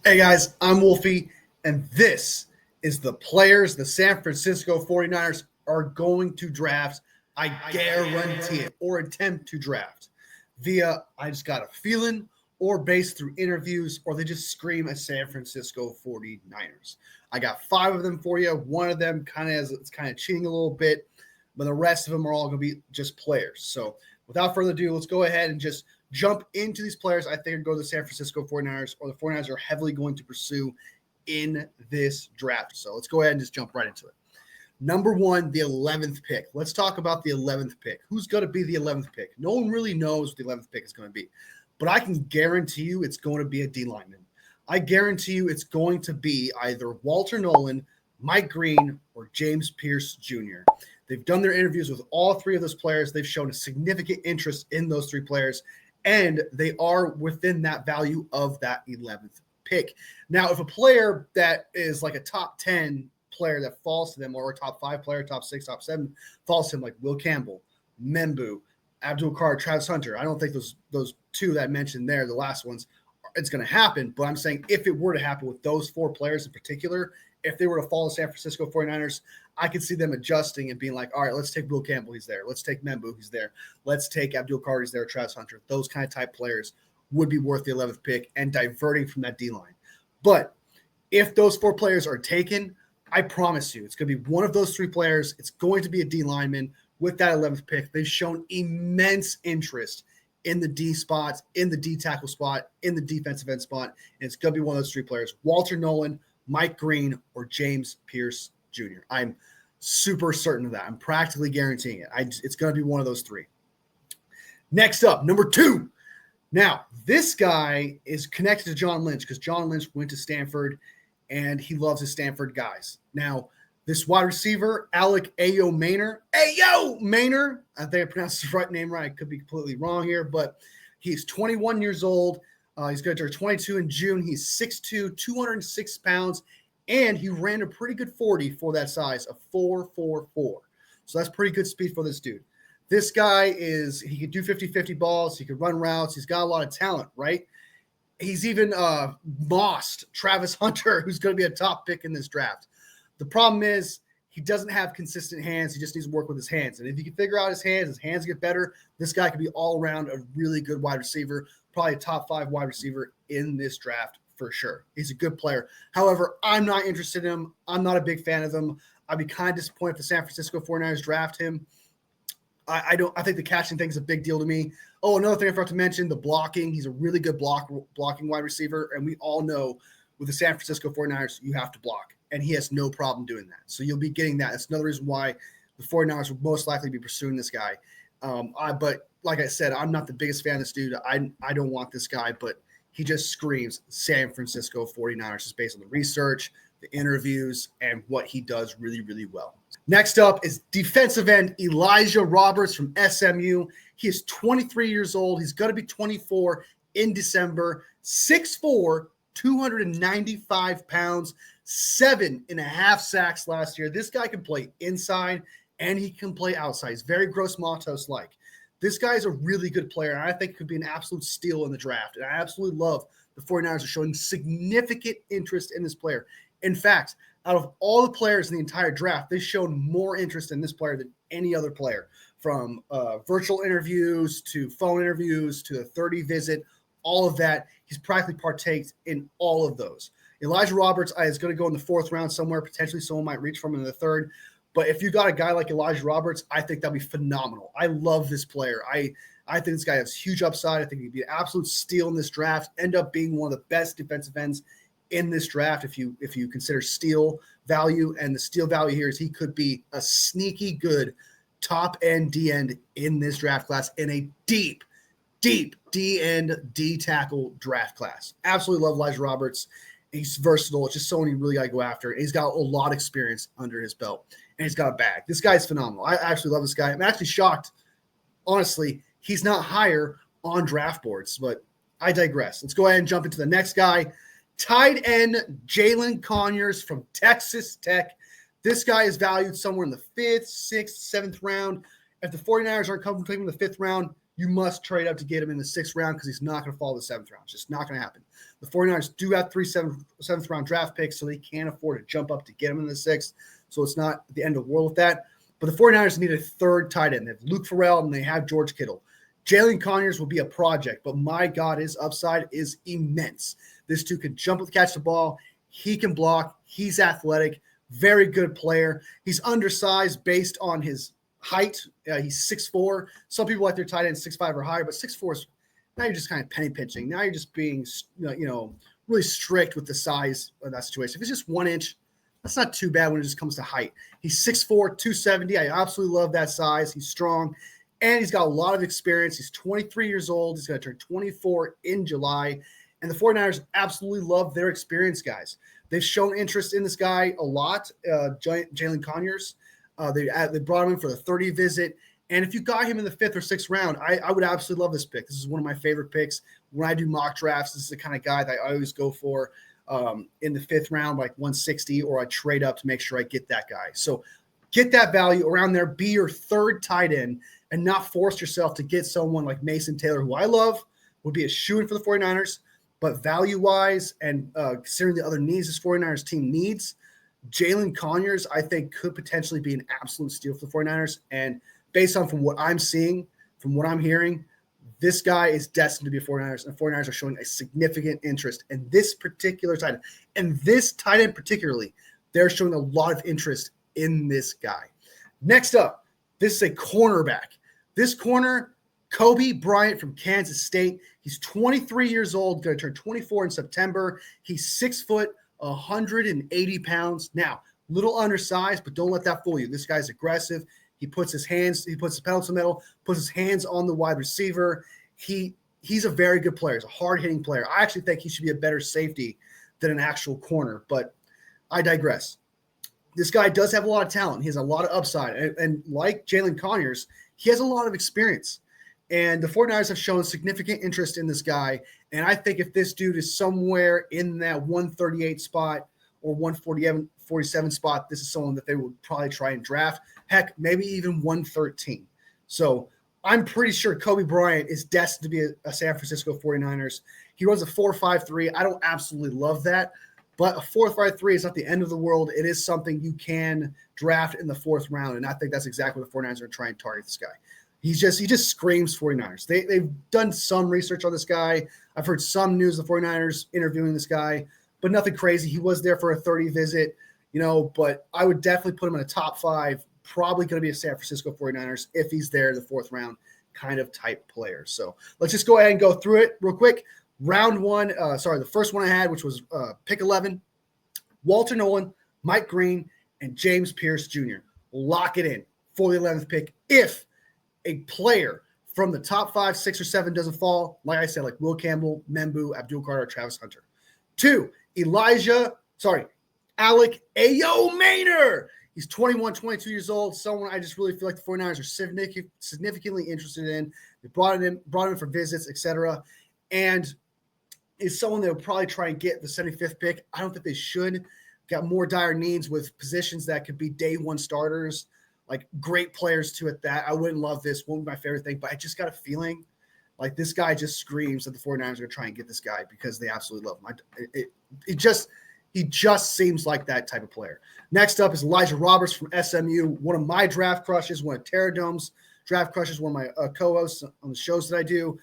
Hey guys, I'm Wolfie, and this is the players the San Francisco 49ers are going to draft. I guarantee it, or attempt to draft via I just got a feeling, or based through interviews, or they just scream at San Francisco 49ers. I got 5 of them for you. One of them it's kind of cheating a little bit, but the rest of them are all going to be just players. So without further ado, let's go ahead and just jump into these players I think are go to the San Francisco 49ers, or the 49ers are heavily going to pursue in this draft. So let's go ahead and just jump right into it. Number 1, the 11th pick. Let's talk about the 11th pick. Who's going to be the 11th pick? No one really knows what the 11th pick is going to be, but I can guarantee you it's going to be a D lineman. I guarantee you it's going to be either Walter Nolan, Mike Green, or James Pierce Jr. They've done their interviews with all 3 of those players. They've shown a significant interest in those 3 players, and they are within that value of that 11th pick. Now, if a player that is like a top 10 player that falls to them, or a top 5 player, top 6, top 7, falls to him, like Will Campbell, Membu, Abdul-Carr, Travis Hunter, I don't think those 2 that I mentioned there, the last ones, it's going to happen. But I'm saying if it were to happen with those 4 players in particular, if they were to fall to San Francisco 49ers, I could see them adjusting and being like, all right, let's take Will Campbell, he's there. Let's take Membu, he's there. Let's take Abdul-Carr, he's there, Travis Hunter. Those kind of type players would be worth the 11th pick and diverting from that D-line. But if those 4 players are taken, I promise you it's going to be one of those 3 players. It's going to be a D lineman with that 11th pick. They've shown immense interest in the D spots, in the D tackle spot, in the defensive end spot, and it's going to be one of those 3 players: Walter Nolan, Mike Green, or James Pierce Jr. I'm super certain of that. I'm practically guaranteeing it. It's going to be one of those 3. Next up, number 2. Now, this guy is connected to John Lynch because John Lynch went to Stanford, and he loves his Stanford guys. Now, this wide receiver, Alec Ayo Maynor, I think I pronounced his name right. I could be completely wrong here, but he's 21 years old. He's going to turn 22 in June. He's 6'2", 206 pounds, and he ran a pretty good 40 for that size, a 4.44. So that's pretty good speed for this dude. This guy he could do 50-50 balls. He could run routes. He's got a lot of talent, right? He's even mossed Travis Hunter, who's going to be a top pick in this draft. The problem is he doesn't have consistent hands. He just needs to work with his hands. And if he can figure out his hands get better, this guy could be all around a really good wide receiver, probably a top 5 wide receiver in this draft for sure. He's a good player. However, I'm not interested in him. I'm not a big fan of him. I'd be kind of disappointed if the San Francisco 49ers draft him. I think the catching thing is a big deal to me. Oh, another thing I forgot to mention, the blocking. He's a really good blocking wide receiver, and we all know with the San Francisco 49ers, you have to block, and he has no problem doing that. So you'll be getting that. That's another reason why the 49ers will most likely be pursuing this guy. But like I said, I'm not the biggest fan of this dude. I don't want this guy, but he just screams San Francisco 49ers just based on the research, the interviews, and what he does really, really well. Next up is defensive end Elijah Roberts from SMU. He is 23 years old. He's going to be 24 in December. 6'4", 295 pounds, 7.5 sacks last year. This guy can play inside and he can play outside. He's very Gross Matos-like. This guy is a really good player, and I think could be an absolute steal in the draft. And I absolutely love the 49ers are showing significant interest in this player. In fact, out of all the players in the entire draft, they've shown more interest in this player than any other player, from virtual interviews to phone interviews to the 30 visit, all of that. He's practically partaked in all of those. Elijah Roberts is going to go in the 4th round somewhere. Potentially someone might reach for him in the 3rd. But if you got a guy like Elijah Roberts, I think that'd be phenomenal. I love this player. I think this guy has huge upside. I think he'd be an absolute steal in this draft, end up being one of the best defensive ends in this draft if you consider steal value. And the steal value here is he could be a sneaky good top end D end in this draft class, in a deep D end D tackle draft class. Absolutely love Elijah Roberts. He's versatile. It's just someone you really got to go after. And he's got a lot of experience under his belt, and he's got a bag. This guy's phenomenal. I actually love this guy. I'm actually shocked, honestly, he's not higher on draft boards, but I digress. Let's go ahead and jump into the next guy. Tight end Jalen Conyers from Texas Tech. This guy is valued somewhere in the 5th, 6th, 7th round. If the 49ers aren't comfortable taking him in the 5th round, you must trade up to get him in the 6th round because he's not going to fall to the 7th round. It's just not going to happen. The 49ers do have 3 7th round draft picks, so they can't afford to jump up to get him in the 6th. So it's not the end of the world with that. But the 49ers need a 3rd tight end. They have Luke Farrell and they have George Kittle. Jalen Conyers will be a project, but my God, his upside is immense. This dude can jump and catch the ball. He can block. He's athletic. Very good player. He's undersized based on his height. He's 6'4". Some people like their tight end 6'5" or higher, but 6'4" is now you're just kind of penny pinching. Now you're just being, really strict with the size of that situation. If it's just 1 inch, that's not too bad when it just comes to height. He's 6'4", 270. I absolutely love that size. He's strong, and he's got a lot of experience. He's 23 years old. He's going to turn 24 in July, and the 49ers absolutely love their experienced guys. They've shown interest in this guy a lot, Jalen Conyers. They brought him in for the 30 visit. And if you got him in the 5th or 6th round, I would absolutely love this pick. This is one of my favorite picks. When I do mock drafts, this is the kind of guy that I always go for in the 5th round, like 160, or I trade up to make sure I get that guy. So get that value around there. Be your 3rd tight end and not force yourself to get someone like Mason Taylor, who I love, would be a shoo-in for the 49ers. But value-wise and considering the other needs this 49ers team needs, Jalen Conyers, I think, could potentially be an absolute steal for the 49ers. And based on from what I'm seeing, from what I'm hearing, this guy is destined to be a 49ers, and the 49ers are showing a significant interest in this particular tight end. And this tight end particularly, they're showing a lot of interest in this guy. Next up, this is a cornerback. This corner, Kobe Bryant from Kansas State. He's 23 years old, going to turn 24 in September. He's 6 foot, 180 pounds. Now, little undersized, but don't let that fool you. This guy's aggressive. He puts the pedal to the metal, puts his hands on the wide receiver. He's a very good player. He's a hard-hitting player. I actually think he should be a better safety than an actual corner, but I digress. This guy does have a lot of talent. He has a lot of upside. And like Jalen Conyers, he has a lot of experience. And the 49ers have shown significant interest in this guy. And I think if this dude is somewhere in that 138 spot or 147 spot, this is someone that they would probably try and draft. Heck, maybe even 113. So I'm pretty sure Kobe Bryant is destined to be a San Francisco 49ers. He runs a 4.53. I don't absolutely love that, but a 4.53 is not the end of the world. It is something you can draft in the 4th round, and I think that's exactly what the 49ers are trying to target this guy. He just screams 49ers. They've done some research on this guy. I've heard some news of the 49ers interviewing this guy, but nothing crazy. He was there for a 30 visit, but I would definitely put him in a top 5, probably going to be a San Francisco 49ers if he's there in the 4th round kind of type player. So let's just go ahead and go through it real quick. Round 1, the first one I had, which was pick 11, Walter Nolan, Mike Green, and James Pierce Jr. Lock it in for the 11th pick if a player from the top 5, 6, or 7 doesn't fall, like I said, like Will Campbell, Membu, Abdul Carter, Travis Hunter. 2, Alec Ayo Maynor. He's 21, 22 years old. Someone I just really feel like the 49ers are significantly interested in. They brought him for visits, etc. And is someone that would probably try and get the 75th pick. I don't think they should. Got more dire needs with positions that could be day 1 starters, like great players too at that. I wouldn't love this. Won't be my favorite thing, but I just got a feeling like this guy just screams that the 49ers are going to try and get this guy because they absolutely love him. He just seems like that type of player. Next up is Elijah Roberts from SMU, one of my draft crushes, one of Terradome's draft crushes, one of my co-hosts on the shows that I do.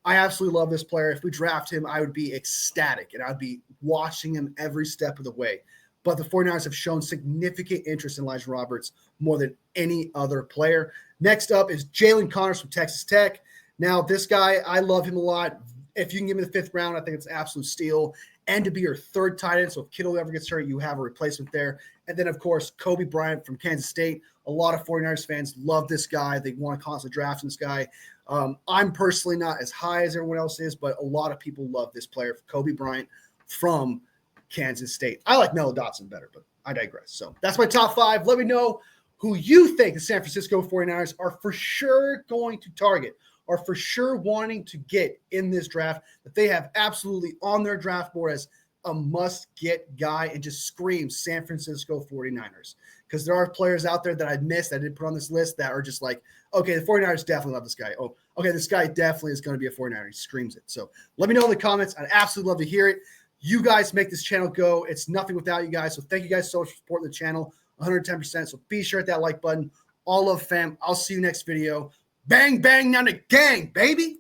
I absolutely love this player. If we draft him, I would be ecstatic, and I'd be watching him every step of the way. But the 49ers have shown significant interest in Elijah Roberts more than any other player. Next up is Jalen Conyers from Texas Tech. Now, this guy, I love him a lot. If you can give me the 5th round, I think it's an absolute steal. And to be your 3rd tight end, so if Kittle ever gets hurt, you have a replacement there. And then, of course, Kobe Bryant from Kansas State. A lot of 49ers fans love this guy. They want to constantly draft this guy. I'm personally not as high as everyone else is, but a lot of people love this player, Kobe Bryant from Kansas State. I like Mello Dotson better, but I digress. So that's my top 5. Let me know who you think the San Francisco 49ers are for sure going to target, are for sure wanting to get in this draft, that they have absolutely on their draft board as a must-get guy, and just scream San Francisco 49ers. Because there are players out there that I missed, I didn't put on this list, that are just like, okay, the 49ers definitely love this guy. Oh, okay, this guy definitely is going to be a 49er. He screams it. So let me know in the comments. I'd absolutely love to hear it. You guys make this channel go. It's nothing without you guys. So thank you guys so much for supporting the channel, 110%. So be sure to hit that like button. All love, fam. I'll see you next video. Bang, bang, down the gang, baby.